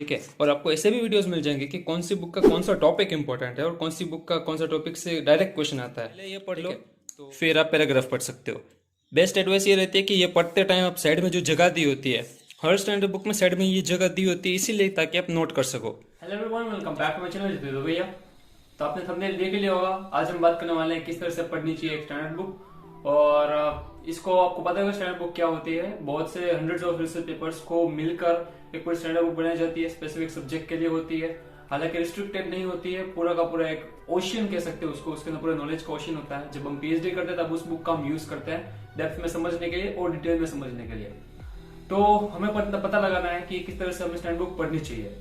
ठीक है। और आपको ऐसे भी वीडियोस मिल जाएंगे कि कौन सी बुक का कौन सा टॉपिक इंपॉर्टेंट है और कौन सी बुक का कौन सा टॉपिक से डायरेक्ट क्वेश्चन आता है। पहले ये पढ़ लो, तो फिर आप पैराग्राफ पढ़ सकते हो। बेस्ट एडवाइस ये रहती है कि ये पढ़ते टाइम आप साइड में जो जगह दी होती है, हर स्टैंडर्ड बुक में साइड में ये जगह दी होती है, इसीलिए ताकि आप नोट कर सको। Hello everyone, welcome back to my channel Jitendra भैया। तो आपने थंबनेल देख लिया होगा। आज हम बात करने वाले हैं किस तरह से पढ़नी चाहिए एक स्टैंडर्ड बुक। और इसको आपको पता है स्टैंडर्ड बुक क्या होती है। बहुत से हंड्रेड्स ऑफ रिसर्च पेपर्स को मिलकर एक पूरी स्टैंडर्ड बुक बनाई जाती है, स्पेसिफिक सब्जेक्ट के लिए होती है। हालांकि रिस्ट्रिक्टेड नहीं होती है, पूरा का पूरा एक ओशियन कह सकते हो उसको, उसके अंदर पूरा नॉलेज का ओशियन होता है। जब हम पीएचडी करते हैं तब उस बुक का हम यूज करते हैं डेप्थ में समझने के लिए और डिटेल में समझने के लिए। तो हमें पता लगाना है कि किस तरह से हमें स्टैंडर्ड बुक पढ़नी चाहिए।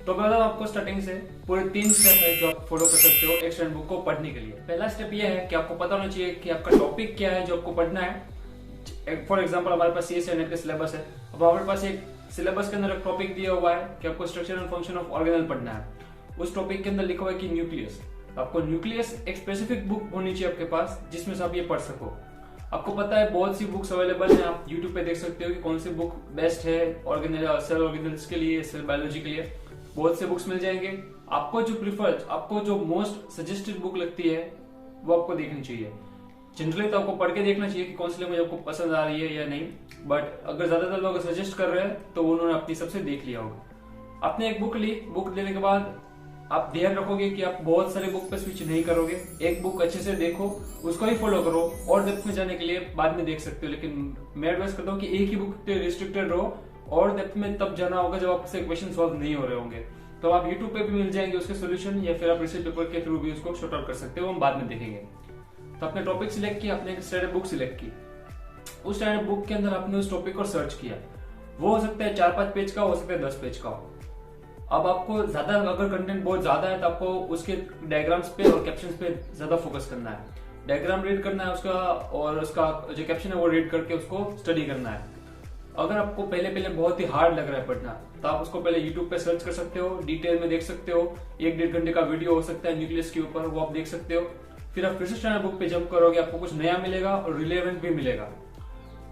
तो मैं बताऊं आपको स्टार्टिंग से पूरे 3 स्टेप है जो आप फॉलो कर सकते हो एक स्टैंडर्ड बुक को पढ़ने के लिए। पहला स्टेप ये है कि आपको पता होना चाहिए कि आपका टॉपिक क्या है जो आपको पढ़ना है। फॉर एग्जांपल हमारे पास सीएस का सिलेबस है। अब हमारे पास एक सिलेबस के अंदर एक टॉपिक दिया हुआ है कि आपको structure and function of organelle पढ़ना है। उस टॉपिक के अंदर लिखा हुआ है कि न्यूक्लियस। आपको न्यूक्लियस एक स्पेसिफिक बुक होनी चाहिए आपके पास जिसमें से आप ये पढ़ सको। आपको पता है बहुत सी बुक्स अवेलेबल हैं, आप YouTube पे देख सकते हो कि कौन सी बुक बेस्ट है ऑर्गेनेल सेल ऑर्गेनेल्स के लिए, सेल बायोलॉजी के लिए। बहुत से बुक्स मिल जाएंगे। आपको जो प्रिफर, आपको जो मोस्ट सजेस्टेड बुक लगती है वो आपको देखनी चाहिए। जनरली तो आपको पढ़ के देखना चाहिए कि कौन सी लैंग्वेज आपको पसंद आ रही है या नहीं, बट अगर ज्यादातर लोग सजेस्ट कर रहे हैं तो उन्होंने अपनी सबसे देख लिया होगा। आपने एक बुक ली, बुक लेने के बाद आप ध्यान रखोगे कि आप बहुत सारे बुक पे स्विच नहीं करोगे। एक बुक अच्छे से देखो, उसको ही फॉलो करो, और डेप्थ में जाने के लिए बाद में देख सकते हो। लेकिन मैं एडवाइस करता हूँ कि एक ही बुक पे रिस्ट्रिक्टेड रहो, और डेप्थ में तब जाना होगा जब आपसे क्वेश्चन सॉल्व नहीं हो रहे होंगे। तो आप यूट्यूब पे भी मिल जाएंगे उसके सोल्यूशन, या फिर आप रिसर्च पेपर के थ्रू भी उसको शॉर्ट आउट कर सकते हो, हम बाद में देखेंगे। तो आपने टॉपिक सिलेक्ट किया, आपने स्टैंडर्ड बुक सिलेक्ट की। उस स्टैंडर्ड बुक के अंदर आपने उस टॉपिक को सर्च किया। वो हो सकता है 4-5 पेज का, हो सकता है 10 पेज का हो। अब आपको ज्यादा, अगर कंटेंट बहुत ज्यादा है तो आपको उसके डायग्राम्स पे और कैप्शंस पे ज्यादा फोकस करना है। डायग्राम रीड करना है उसका, और उसका जो कैप्शन है वो रीड करके उसको स्टडी करना है। अगर आपको पहले पहले बहुत ही हार्ड लग रहा है पढ़ना, तो आप उसको पहले यूट्यूब पे सर्च कर सकते हो, डिटेल में देख सकते हो। 1-1.5 घंटे का वीडियो हो सकता है न्यूक्लियस के ऊपर, वो आप देख सकते हो। फिर आप फिर से स्टैंडर्ड बुक पे जंप करोगे, आपको कुछ नया मिलेगा और रिलेवेंट भी मिलेगा।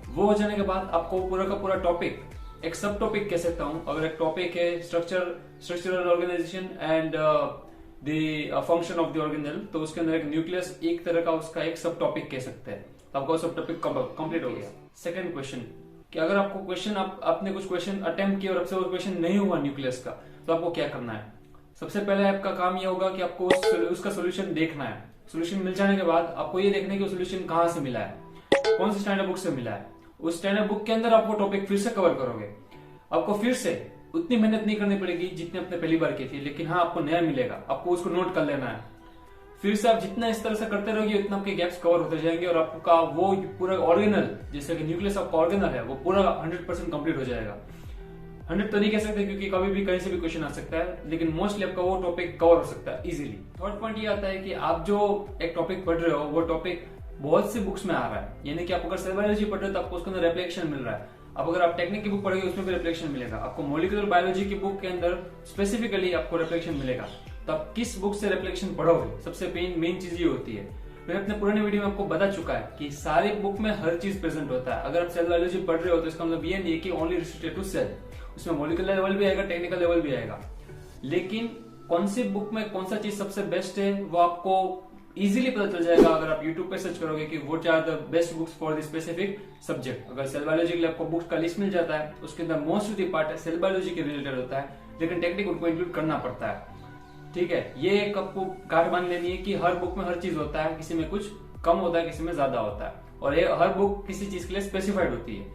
वो हो जाने के बाद आपको पूरा का पूरा टॉपिक, एक सब टॉपिक कह सकता हूं। अगर एक टॉपिक है structural organization and the function of the organelle, तो उसके अंदर एक न्यूक्लियस एक तरह का उसका एक सब टॉपिक कह सकते हैं। तो आपका सब टॉपिक कंप्लीट हो गया। सेकंड क्वेश्चन, कि अगर आपको क्वेश्चन, आपने कुछ क्वेश्चन अटेम्प्ट किया और आपसे वो क्वेश्चन नहीं हुआ न्यूक्लियस का, तो आपको क्या करना है। सबसे पहले आपका काम यह होगा कि आपको उसका सोल्यूशन देखना है। सोल्यूशन मिल जाने के बाद आपको ये देखना है कि सोल्यूशन कहां से मिला है, कौन सी स्टैंडर्ड बुक से मिला है। उस स्टैंडर्ड बुक के अंदर आप वो टॉपिक फिर से कवर करोगे। आपको फिर से उतनी मेहनत नहीं करनी पड़ेगी जितनी आपने पहली बार की थी, लेकिन हाँ आपको नया मिलेगा, आपको उसको नोट कर लेना है। फिर से आप जितना इस तरह से करते रहोगे उतना आपके गैप्स कवर होते जाएंगे, और आपका वो पूरा ऑर्गेनल, जैसे कि न्यूक्लियस आपका ऑर्गेनल है, वो पूरा 100% कंप्लीट हो जाएगा। 100 तो नहीं कह सकते क्योंकि कभी भी कहीं से भी क्वेश्चन आ सकता है, लेकिन मोस्टली आपका वो टॉपिक कवर हो सकता है इजीली। थर्ड पॉइंट ये आता है कि आप जो एक टॉपिक पढ़ रहे हो वो टॉपिक बहुत सी बुक्स में आ रहा है। यानी कि आप अगर सेल बायोलॉजी पढ़ रहे हो तो आपको उसके अंदर रेफ्लेक्शन मिल रहा है। अब अगर आप टेक्निक की बुक पढ़ोगे उसमें भी रिफ्लेक्शन मिलेगा। आपको मॉलिक्यूलर बायोलॉजी की बुक के अंदर स्पेसिफिकली आपको रिफ्लेक्शन मिलेगा। तो आप किस बुक से रिफ्लेक्शन पढ़ोगे, सबसे मेन चीज ये होती है। मैंने अपने पुराने वीडियो में आपको बता चुका है कि सारी बुक में हर चीज प्रेजेंट होता है। अगर आप सेल बायोलॉजी पढ़ रहे हो तो इसका मतलब ये नहीं है कि ओनली रिस्ट्रिक्टेड टू सेल, उसमें मॉलिक्यूलर लेवल भी आएगा, टेक्निकल लेवल भी आएगा। लेकिन कौन सी बुक में कौन सा चीज सबसे बेस्ट है वो आपको इजीली पता चल जाएगा अगर आप YouTube पे सर्च करोगे कि what are the best books for the specific subject. अगर सेल बायोलॉजी के लिए आपको बुक्स का लिस्ट मिल जाता है, उसके अंदर मोस्ट ऑफ द पार्ट है सेल बायोलॉजी के रिलेटेड होता है, लेकिन टेक्निक उनको इंक्लूड करना पड़ता है। ठीक है, ये एक आपको गांठ बांध लेनी है कि हर बुक में हर चीज होता है, किसी में कुछ कम होता है, किसी में ज्यादा होता है, और ये हर बुक किसी चीज के लिए स्पेसिफाइड होती है।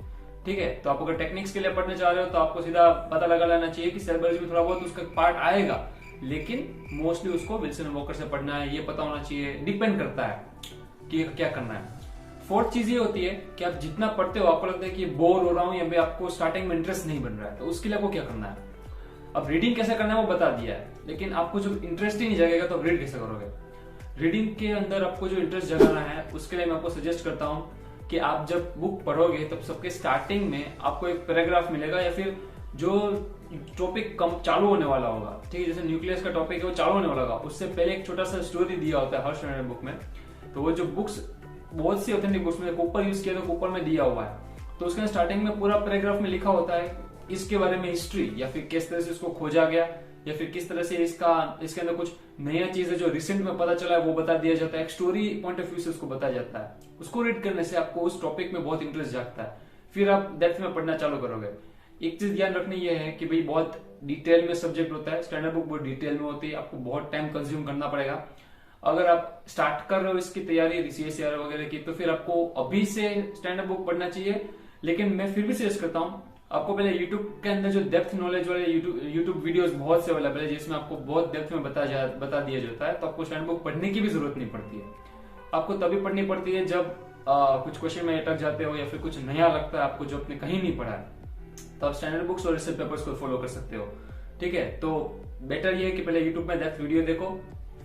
ठीक है, तो आप अगर टेक्निक्स के लिए पढ़ने चाह रहे हो तो आपको सीधा पता लगा लेना चाहिए कि सेल बायोलॉजी में थोड़ा बहुत उसका पार्ट आएगा, लेकिन मोस्टली उसको विल्सन वॉकर से पढ़ना है, ये पता होना चाहिए। डिपेंड करता है कि क्या करना है। फोर्थ चीज ये होती है कि आप जितना पढ़ते हो आपको लगता है कि बोर हो रहा हूं या फिर आपको स्टार्टिंग में इंटरेस्ट नहीं बन रहा है, तो उसके लिए आपको क्या करना है। अब रीडिंग कैसे करना है वो बता दिया है, लेकिन आपको जो इंटरेस्ट ही नहीं जगेगा तो रीड कैसे करोगे। रीडिंग के अंदर आपको जो इंटरेस्ट जगाना है उसके लिए मैं आपको सजेस्ट करता हूं कि आप जब बुक पढ़ोगे तब सबके स्टार्टिंग में आपको एक पैराग्राफ मिलेगा, या फिर जो टॉपिक कम चालू होने वाला होगा। ठीक है, जैसे न्यूक्लियस का टॉपिक है वो चालू होने वाला होगा, उससे पहले एक छोटा सा स्टोरी दिया होता है हर स्टैंडर्ड बुक में। तो वो जो बुक्स, बहुत सी ऑथेंटिक बुक्स में कूपर यूज किया तो कूपर में दिया हुआ है, तो उसके स्टार्टिंग में पूरा पैराग्राफ में लिखा होता है इसके बारे में हिस्ट्री या फिर किस तरह से इसको खोजा गया या फिर किस तरह से इसके अंदर कुछ नया चीज है जो रिसेंट में पता चला है वो बता दिया जाता है। एक स्टोरी पॉइंट ऑफ व्यू से उसको बताया जाता है। उसको रीड करने से आपको उस टॉपिक में बहुत इंटरेस्ट जागता है, फिर आप डेप्थ में पढ़ना चालू करोगे। एक चीज ध्यान रखनी यह है कि भाई बहुत डिटेल में सब्जेक्ट होता है, स्टैंडर्ड बुक बहुत डिटेल में होती है, आपको बहुत टाइम कंज्यूम करना पड़ेगा। अगर आप स्टार्ट कर रहे हो इसकी तैयारी CSIR वगैरह की, तो फिर आपको अभी से स्टैंडर्ड बुक पढ़ना चाहिए। लेकिन मैं फिर भी सजेस्ट करता हूँ आपको पहले YouTube के अंदर जो डेप्थ नॉलेज वाले YouTube वीडियोस बहुत से अवेलेबल है जिसमें आपको बहुत डेप्थ में बता दिया जाता है, तो आपको स्टैंडर्ड बुक पढ़ने की भी जरूरत नहीं पड़ती है। आपको तभी पढ़नी पड़ती है जब कुछ क्वेश्चन में अटक जाते हो या फिर कुछ नया लगता है आपको जो आपने कहीं नहीं पढ़ा है, तो आप स्टैंडर्ड बुक्स और रिसर्च पेपर्स को फॉलो कर सकते हो। ठीक है, तो बेटर ये है कि पहले YouTube में डेप्थ वीडियो देखो,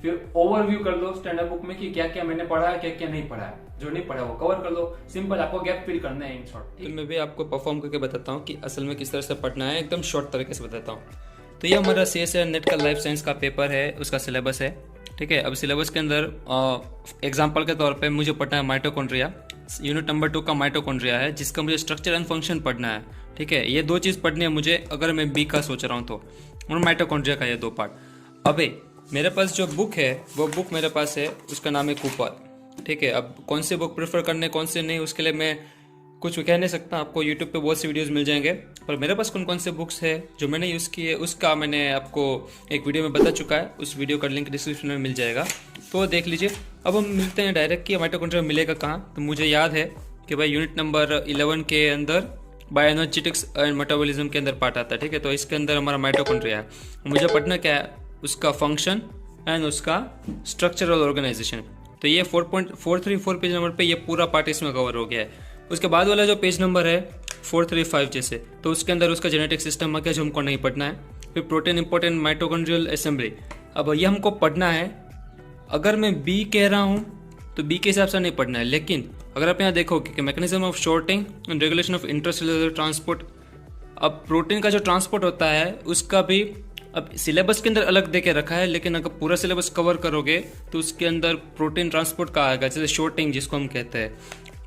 फिर ओवरव्यू कर लो स्टैंडर्ड बुक में कि क्या क्या मैंने पढ़ा है, क्या क्या नहीं पढ़ा है। जो नहीं पढ़ा वो कवर कर लो, सिंपल, आपको गैप फिल करना है इन शॉर्ट। तो मैं भी आपको परफॉर्म करके बताता हूँ कि असल में किस तरह से पढ़ना है, एकदम शॉर्ट तरीके से बताता हूँ। तो ये हमारा CSIR नेट का लाइफ साइंस का पेपर है, उसका सिलेबस है। ठीक है, अब सिलेबस के अंदर एग्जाम्पल के तौर पे मुझे पढ़ना है माइटोकॉन्ड्रिया, यूनिट नंबर 2 का माइटोकॉन्ड्रिया है, जिसका मुझे स्ट्रक्चर एंड फंक्शन पढ़ना है। ठीक है, ये 2 चीज़ पढ़नी है मुझे अगर मैं B का सोच रहा हूँ तो, और माइटोकॉन्ड्रिया का ये 2 पार्ट। अबे मेरे पास जो बुक है वो बुक मेरे पास है, उसका नाम है कूपर। ठीक है, अब कौन से बुक प्रेफर करने कौन से नहीं उसके लिए मैं कुछ कह नहीं सकता, आपको यूट्यूब पे बहुत सी वीडियोस मिल जाएंगे। पर मेरे पास कौन कौन से बुक्स है जो मैंने यूज़ किए उसका मैंने आपको एक वीडियो में बता चुका है, उस वीडियो का लिंक डिस्क्रिप्शन में मिल जाएगा, तो देख लीजिए। अब हम मिलते हैं डायरेक्ट कि माइटोकॉन्ड्रिया मिलेगा कहाँ। तो मुझे याद है कि भाई यूनिट नंबर 11 के अंदर बायोएनर्जेटिक्स एंड मेटाबॉलिज्म के अंदर पार्ट आता है। ठीक है, तो इसके अंदर हमारा माइटोकॉन्ड्रिया है, मुझे पढ़ना क्या है, उसका फंक्शन एंड उसका स्ट्रक्चरल ऑर्गेनाइजेशन। तो ये 4.434 पेज नंबर पे ये पूरा पार्ट इसमें कवर हो गया है। उसके बाद वाला जो पेज नंबर है 435 जैसे, तो उसके अंदर उसका जेनेटिक सिस्टम आ गया जो हमको नहीं पढ़ना है। फिर प्रोटीन इंपॉर्टेंट माइटोकॉन्ड्रियल असेंबली, अब ये हमको पढ़ना है। अगर मैं B कह रहा हूँ तो B के हिसाब से नहीं पढ़ना है, लेकिन अगर आप यहाँ देखोगे कि mechanism of sorting and regulation of intracellular transport, अब प्रोटीन का जो ट्रांसपोर्ट होता है उसका भी अब सिलेबस के अंदर अलग दे के रखा है, लेकिन अगर पूरा सिलेबस कवर करोगे तो उसके अंदर प्रोटीन ट्रांसपोर्ट का आएगा, जैसे शॉर्टिंग जिसको हम कहते हैं,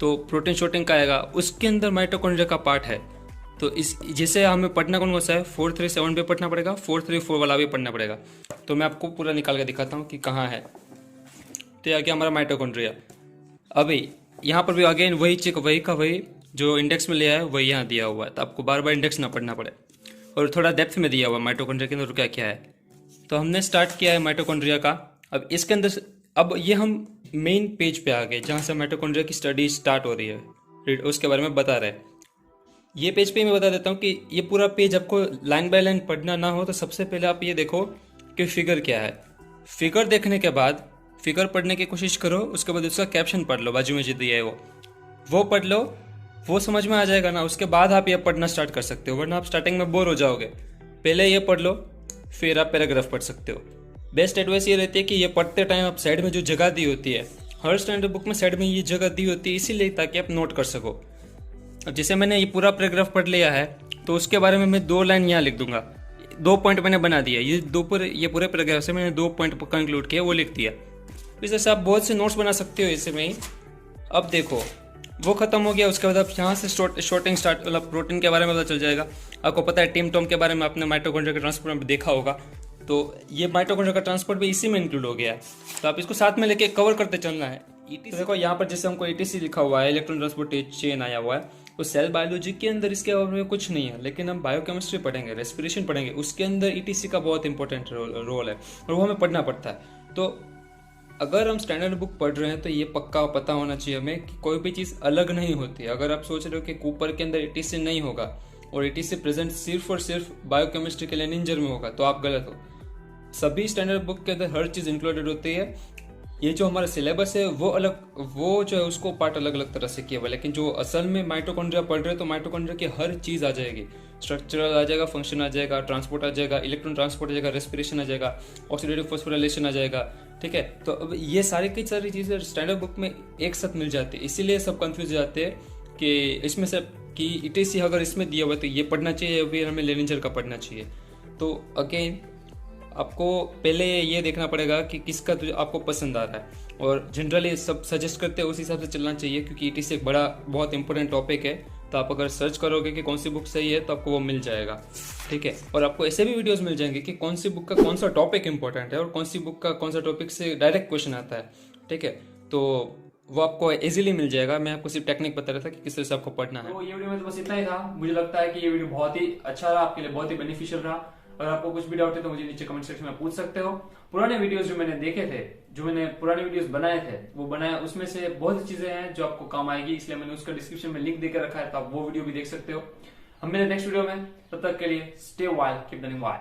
तो प्रोटीन शॉर्टिंग का आएगा, उसके अंदर माइटोकॉन्ड्रिया का पार्ट है। तो इस जैसे हमें पढ़ना कौन सा है, 437 भी पढ़ना पड़ेगा, 434 वाला भी पढ़ना पड़ेगा। तो मैं आपको पूरा निकाल के दिखाता हूँ कि कहाँ है। तो आ गया हमारा माइटोकॉन्ड्रिया। अभी यहाँ पर भी अगेन वही चेक, वही का वही जो इंडेक्स में लिया है वही यहाँ दिया हुआ है, तो आपको बार बार इंडेक्स ना पढ़ना पड़े, और थोड़ा डेप्थ में दिया हुआ है माइटोकॉन्ड्रिया के अंदर क्या क्या है। तो हमने स्टार्ट किया है माइटोकॉन्ड्रिया का। अब इसके अंदर अब ये हम मेन पेज पे आ गए जहाँ से माइटोकॉन्ड्रिया की स्टडी स्टार्ट हो रही है, उसके बारे में बता रहे हैं। ये पेज पे मैं बता देता हूँ कि ये पूरा पेज आपको लाइन बाय लाइन पढ़ना ना हो तो सबसे पहले आप ये देखो कि फिगर क्या है। फिगर देखने के बाद फिगर पढ़ने की कोशिश करो, उसके बाद उसका कैप्शन पढ़ लो, बाजू में जो दिया है वो पढ़ लो, वो समझ में आ जाएगा ना, उसके बाद आप ये पढ़ना स्टार्ट कर सकते हो, वरना आप स्टार्टिंग में बोर हो जाओगे। पहले ये पढ़ लो, फिर आप पैराग्राफ पढ़ सकते हो। बेस्ट एडवाइस ये रहती है कि ये पढ़ते टाइम आप साइड में जो जगह दी होती है, हर स्टैंडर्ड बुक में साइड में ये जगह दी होती है इसीलिए ताकि आप नोट कर सको। अब जैसे मैंने ये पूरा पैराग्राफ पढ़ लिया है तो उसके बारे में मैं 2 लाइन यहाँ लिख दूंगा, 2 पॉइंट मैंने बना दिया, ये पूरे पैराग्राफ से मैंने 2 पॉइंट कंक्लूड किया, वो लिख दिया। इस तरह से आप बहुत से नोट्स बना सकते हो इसमें ही। अब देखो वो खत्म हो गया, उसके बाद आप यहाँ से शॉर्टिंग स्टार्ट, मतलब प्रोटीन के बारे में पता चल जाएगा। आपको पता है टीम टॉम के बारे में आपने माइटोकॉन्ड्रिया के ट्रांसपोर्ट में देखा होगा, तो ये माइटोकॉन्ड्रिया का ट्रांसपोर्ट भी इसी में इंक्लूड हो गया है, तो आप इसको साथ में लेके कवर करते चलना है। तो देखो यहाँ पर जैसे हमको ETC लिखा हुआ है, इलेक्ट्रॉन ट्रांसपोर्ट चेन आया हुआ है, तो सेल बायोलॉजी के अंदर इसके बारे में कुछ नहीं है, लेकिन हम बायोकेमिस्ट्री पढ़ेंगे, रेस्पिरेशन पढ़ेंगे, उसके अंदर ETC का बहुत इंपॉर्टेंट रोल है और वो हमें पढ़ना पड़ता है। तो अगर हम स्टैंडर्ड बुक पढ़ रहे हैं तो ये पक्का पता होना चाहिए हमें कि कोई भी चीज़ अलग नहीं होती। अगर आप सोच रहे हो कि कूपर के अंदर ETC नहीं होगा और ETC प्रेजेंट सिर्फ और सिर्फ बायोकेमिस्ट्री के लेनिंजर में होगा तो आप गलत हो। सभी स्टैंडर्ड बुक के अंदर हर चीज़ इंक्लूडेड होती है। ये जो हमारा सिलेबस है वो अलग, वो जो है उसको पार्ट अलग अलग तरह से किया हुआ है, लेकिन जो असल में माइटोकॉन्ड्रिया पढ़ रहे हैं तो माइटोकॉन्ड्रिया की हर चीज़ आ जाएगी, स्ट्रक्चरल आ जाएगा, फंक्शन आ जाएगा, ट्रांसपोर्ट आ जाएगा, इलेक्ट्रॉन ट्रांसपोर्ट आ जाएगा, रेस्पिरेशन आ जाएगा, ऑक्सीडेटिव फॉस्फोराइलेशन आ जाएगा। ठीक है, तो अब ये सारी की सारी चीज़ें स्टैंडर्ड बुक में एक साथ मिल जाती है, इसीलिए सब कंफ्यूज हो जाते हैं कि इसमें से कि ETC अगर इसमें दिया हुआ है तो ये पढ़ना चाहिए, फिर हमें लेनिंजर का पढ़ना चाहिए। तो अगेन आपको पहले ये देखना पड़ेगा कि किसका आपको पसंद आ रहा है, और जनरली सब सजेस्ट करते हैं उस हिसाब से चलना चाहिए, क्योंकि ETC एक बड़ा बहुत इंपॉर्टेंट टॉपिक है तो आप अगर सर्च करोगे कि कौन सी बुक सही है तो आपको वो मिल जाएगा, ठीक है। और आपको ऐसे भी वीडियोस मिल जाएंगे कि कौन सी बुक का कौन सा टॉपिक इंपॉर्टेंट है और कौन सी बुक का कौन सा टॉपिक से डायरेक्ट क्वेश्चन आता है, ठीक है। तो वो आपको इजीली मिल जाएगा। मैं आपको सिर्फ टेक्निक बता रहा था कि किस तरह से आपको पढ़ना है। तो ये वीडियो में तो बस इतना ही था। मुझे लगता है कि ये वीडियो बहुत ही अच्छा रहा, आपके लिए बहुत ही बेनिफिशियल रहा। अगर आपको कुछ भी डाउट है तो मुझे नीचे कमेंट सेक्शन में पूछ सकते हो। पुराने वीडियोस जो मैंने देखे थे, जो मैंने पुराने वीडियोस बनाए थे, वो बनाए उसमें से बहुत सी चीजें हैं जो आपको काम आएगी, इसलिए मैंने उसका डिस्क्रिप्शन में लिंक देकर रखा है, तो आप वो वीडियो भी देख सकते हो। हम मिले नेक्स्ट वीडियो में, तब तक के लिए stay wild, keep running wild.